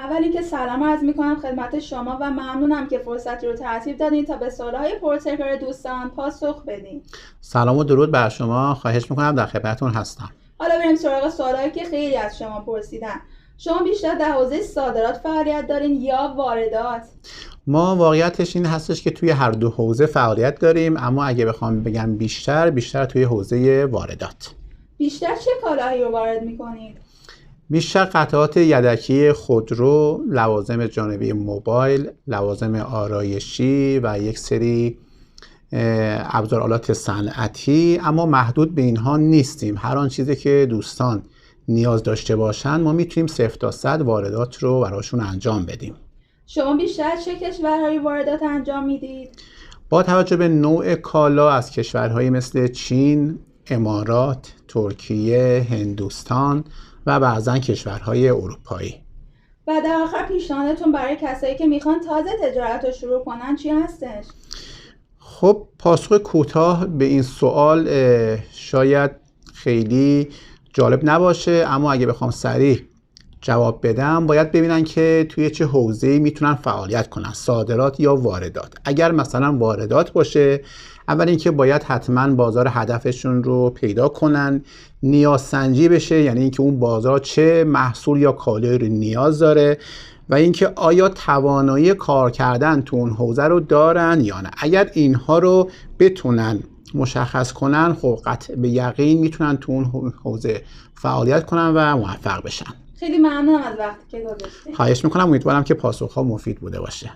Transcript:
اولی که سلام عرض میکنم خدمت شما و ممنونم که فرصتی رو ترتیب دادین تا به سوالهای پرتکرار دوستان پاسخ بدین. سلام و درود بر شما، خواهش میکنم، در خدمتتون هستم. حالا بریم سراغ سوالایی که خیلی از شما پرسیدن. شما بیشتر در حوزه صادرات فعالیت دارین یا واردات؟ ما واقعیتش این هستش که توی هر دو حوزه فعالیت داریم، اما اگه بخوام بگم بیشتر توی حوزه واردات. بیشتر چه کالاهایی رو وارد میکنید؟ بیشتر قطعات یدکی خودرو، لوازم جانبی موبایل، لوازم آرایشی و یک سری ابزارآلات صنعتی، اما محدود به اینها نیستیم. هر آن چیزی که دوستان نیاز داشته باشن ما میتونیم 0 تا 100 واردات رو براشون انجام بدیم. شما بیشتر چه کشورهایی واردات انجام میدید؟ با توجه به نوع کالا از کشورهایی مثل چین، امارات، ترکیه، هندوستان و بعضا کشورهای اروپایی. و در آخر پیشنهادتون برای کسایی که میخوان تازه تجارت رو شروع کنن چی هستش؟ خب پاسخ کوتاه به این سوال شاید خیلی جالب نباشه، اما اگه بخوام سریع جواب بدم باید ببینن که توی چه حوزه‌ای میتونن فعالیت کنن، صادرات یا واردات. اگر مثلا واردات باشه، اول اینکه باید حتما بازار هدفشون رو پیدا کنن، نیاز سنجی بشه، یعنی اینکه اون بازار چه محصول یا کالایی رو نیاز داره و اینکه آیا توانایی کار کردن تو اون حوزه رو دارن یا نه. اگر اینها رو بتونن مشخص کنن، خب قطع به یقین میتونن تو اون حوزه فعالیت کنن و موفق بشن. خیلی ممنونم از وقتی که گذاشتید. خواهش میکنم، امیدوارم که پاسخ‌ها مفید بوده باشه.